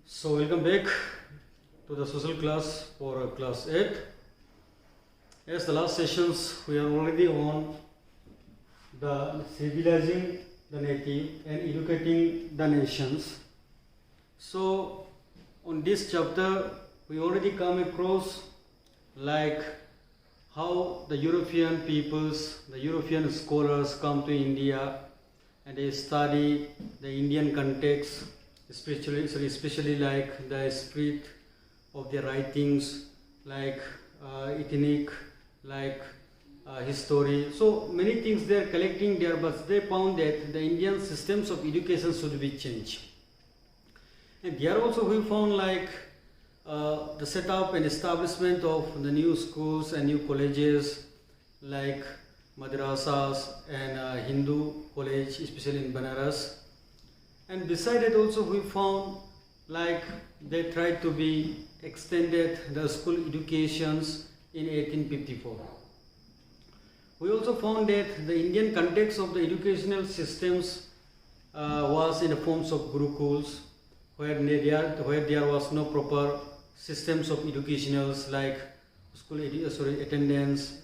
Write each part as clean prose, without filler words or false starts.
So welcome back to the social class for class 8. As the last sessions we are already on the civilizing the native and educating the nations. So on this chapter we already come across like how the European peoples, the European scholars come to India and they study the Indian context, especially like the spirit of their writings, like ethnic, like history. So many things they are collecting there, but they found that the Indian systems of education should be changed. And there also we found like the setup and establishment of the new schools and new colleges like madrasas and Hindu college, especially in Banaras. And beside it also we found like they tried to be extended the school educations in 1854. We also found that the Indian context of the educational systems was in the forms of gurukuls, where there was no proper systems of educationals like school attendance,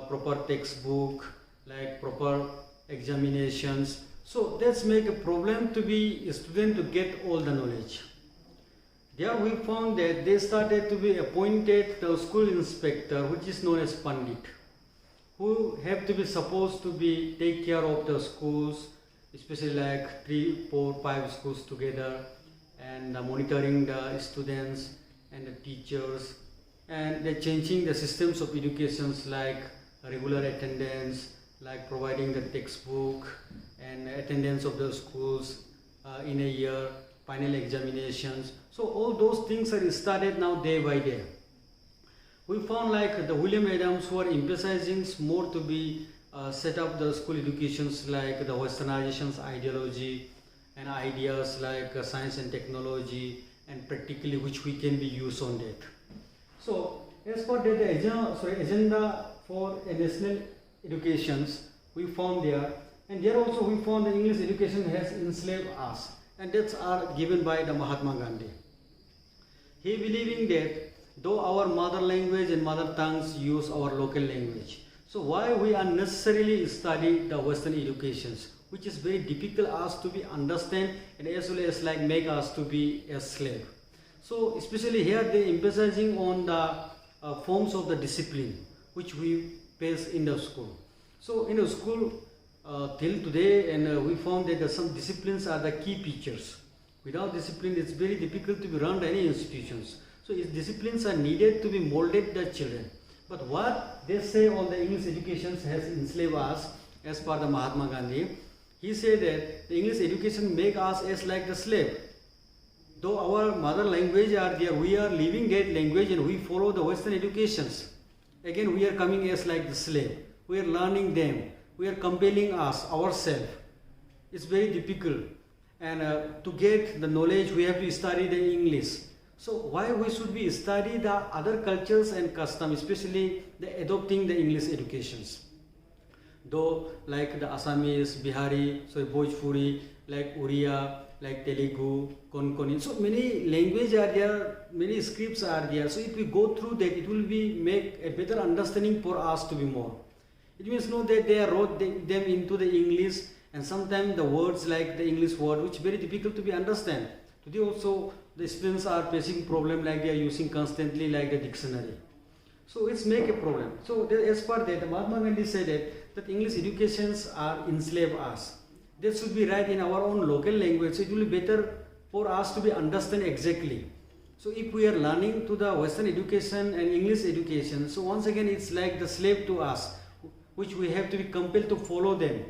proper textbook, like proper examinations. So that's make a problem to be a student to get all the knowledge. There we found that they started to be appointed the school inspector, which is known as Pandit, who have to be supposed to be take care of the schools, especially like 3, 4, 5 schools together, and monitoring the students and the teachers, and they're changing the systems of educations like regular attendance, like providing the textbook and attendance of the schools in a year, final examinations. So all those things are started now day by day. We found like the William Adams who are emphasizing more to be set up the school educations like the westernization's ideology and ideas like science and technology and practically which we can be used on that. So as for the agenda for a national educations we found there, and there also we found the English education has enslaved us, and that's are given by the Mahatma Gandhi. He believing that though our mother language and mother tongues use our local language, so why we unnecessarily study the Western educations, which is very difficult us to be understand and as well as like make us to be a slave. So especially here they emphasizing on the forms of the discipline which we face in the school. So in the school till today, and we found that some disciplines are the key features. Without discipline, it's very difficult to run any institutions. So disciplines are needed to be molded the children. But what they say on the English education has enslaved us, as per the Mahatma Gandhi. He said that the English education make us as like the slave. Though our mother language are there, we are leaving that language and we follow the Western educations. Again, we are coming as like the slave. We are learning them. We are compelling us ourselves. It's very difficult, and to get the knowledge we have to study the English. So why we should be study the other cultures and customs, especially the adopting the English educations. Though like the Assamese, Bihari, Bhojpuri, like Oriya, like Telugu, Konkani, so many languages are there, many scripts are there. So if we go through that, it will be make a better understanding for us to be more. It means no that they wrote them into the English, and sometimes the words like the English word which very difficult to be understand. Today also the students are facing problem like they are using constantly like the dictionary. So it's make a problem. So as per that, Mahatma Gandhi said that English educations are enslave us. That should be right in our own local language. So it will be better for us to be understand exactly. So if we are learning to the Western education and English education, so once again it's like the slave to us, which we have to be compelled to follow them.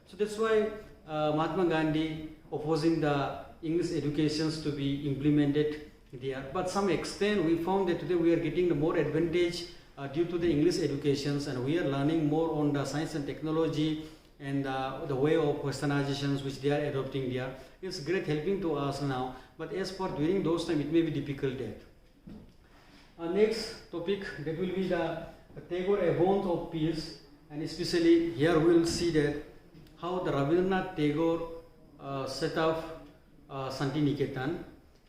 So that's why Mahatma Gandhi opposing the English educations to be implemented there. But some extent we found that today we are getting the more advantage due to the English educations, and we are learning more on the science and technology and the way of westernizations which they are adopting there. It's great helping to us now, but as for during those time it may be difficult there. Next topic, that will be the Tagore Abounds of Peace, and especially here we will see that how the Rabindranath Tagore set up Santiniketan,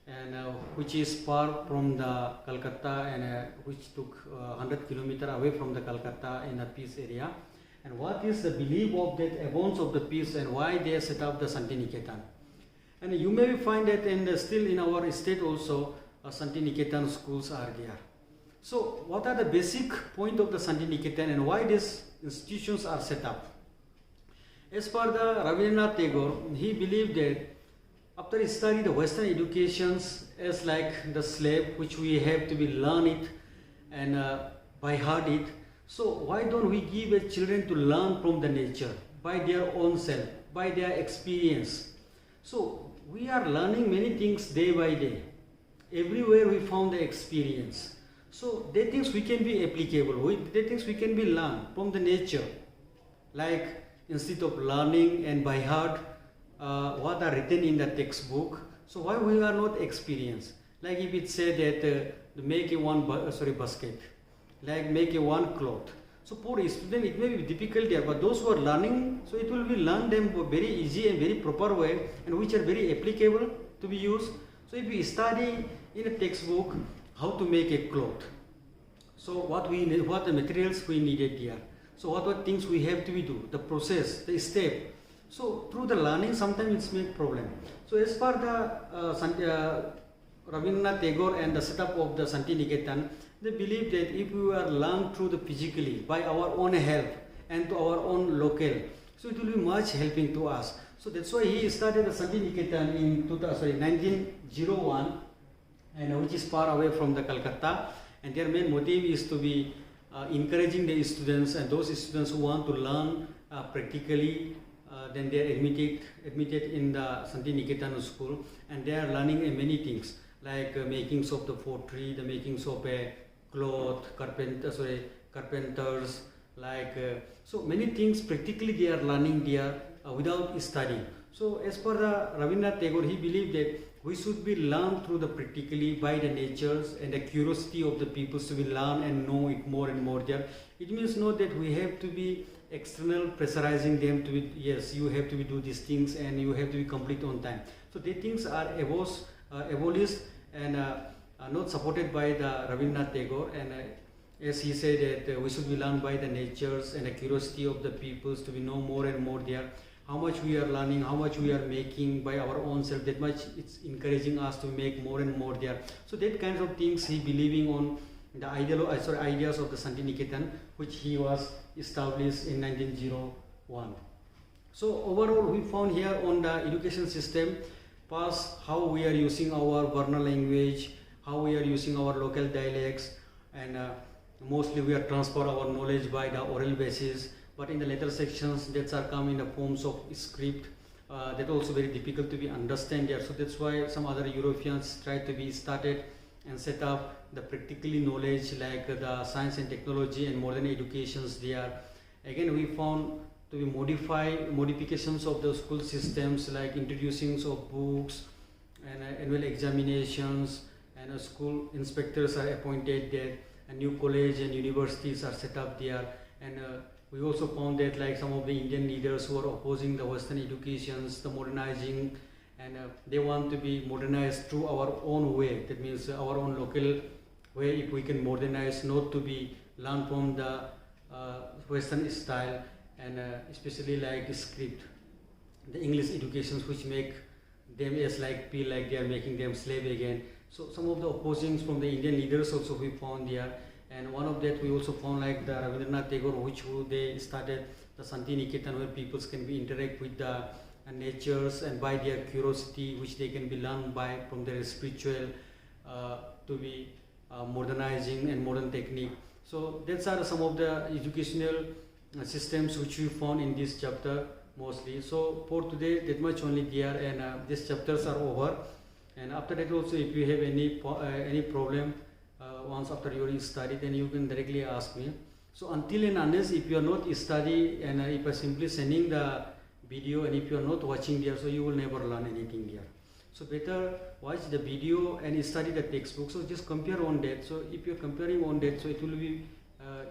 and which is far from the Calcutta, and which took 100 kilometers away from the Calcutta in a peace area. And what is the belief of that abounds of the peace, and why they set up the Santiniketan. And you may find that still in our state also Santiniketan schools are there. So what are the basic point of the Santiniketan and why these institutions are set up? As per the Rabindranath Tagore, he believed that after he studied the Western educations as like the slave, which we have to be learn it and by heart it. So why don't we give the children to learn from the nature, by their own self, by their experience. So we are learning many things day by day. Everywhere we found the experience. So they things we can be applicable, they things we can be learned from the nature. Like instead of learning and by heart what are written in the textbook, so why we are not experienced? Like if it said that make a one basket, like make a one cloth. So for a student it may be difficult there, but those who are learning, so it will be learn them very easy and very proper way, and which are very applicable to be used. So if we study in a textbook how to make a cloth, so what we need, what the materials we needed here, so what are things we have to be do, the process, the step. So through the learning sometimes it's make problem. So as per the Rabindranath Tagore and the setup of the Santiniketan, they believe that if we are learned through the physically by our own help and to our own local, so it will be much helping to us. So that's why he started the Santiniketan in 1901, and which is far away from the Calcutta, and their main motive is to be encouraging the students, and those students who want to learn practically, then they are admitted in the Santiniketan school, and they are learning many things like makings of the pottery, the makings of a cloth, carpenters, like so many things practically they are learning there without studying. So as per the Rabindranath Tagore, he believed that we should be learned through the practically by the natures and the curiosity of the people to be learn and know it more and more there. It means not that we have to be external pressurizing them to be, yes, you have to be do these things and you have to be complete on time. So these things are abolished and not supported by the Rabindranath Tagore, and as he said that we should be learned by the natures and the curiosity of the peoples to be know more and more there. How much we are learning, how much we are making by our own self, that much it's encouraging us to make more and more there. So that kinds of things he believing on the ideas of the Santiniketan, which he was established in 1901. So overall we found here on the education system, first how we are using our Varna language, how we are using our local dialects, and mostly we are transfer our knowledge by the oral basis. But in the later sections that are come in the forms of script, that also very difficult to be understand there. So that's why some other Europeans try to be started and set up the practically knowledge like the science and technology and modern educations there. Again we found to be modifications of the school systems like introducing of books and annual examinations, and school inspectors are appointed there, and new college and universities are set up there. And we also found that like some of the Indian leaders who are opposing the Western educations, the modernizing, and they want to be modernized through our own way. That means our own local way, if we can modernize, not to be learn from the Western style, and especially like script, the English educations which make them as like feel like they are making them slave again. So some of the opposings from the Indian leaders also we found there. And one of that we also found like the Rabindranath Tagore, which they started the Santiniketan, where people can be interact with the natures and by their curiosity, which they can be learned by from their spiritual to be modernizing and modern technique. So that's are some of the educational systems which we found in this chapter mostly. So for today that much only there, and these chapters are over. And after that also, if you have any problem once after you study, then you can directly ask me. So until and unless if you are not study, and if I simply sending the video, and if you are not watching there, so you will never learn anything there. So better watch the video and study the textbook. So just compare on that. So if you are comparing on that, so it will be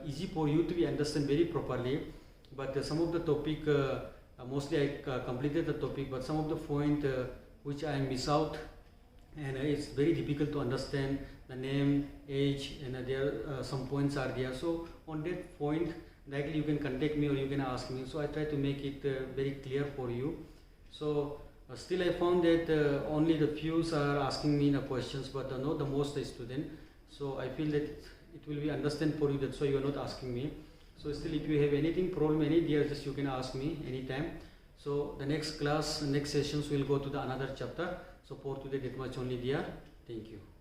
easy for you to be understand very properly. But some of the topic, mostly I completed the topic, but some of the point which I miss out, and it's very difficult to understand the name, age, and there some points are there. So on that point, directly you can contact me or you can ask me. So I try to make it very clear for you. So still I found that only the few are asking me the questions, but not the most student. So I feel that it will be understand for you, that's why you are not asking me. So still, if you have anything problem, any idea, just you can ask me anytime. So the next class, next sessions will go to the another chapter. So for today, that much only there. Thank you.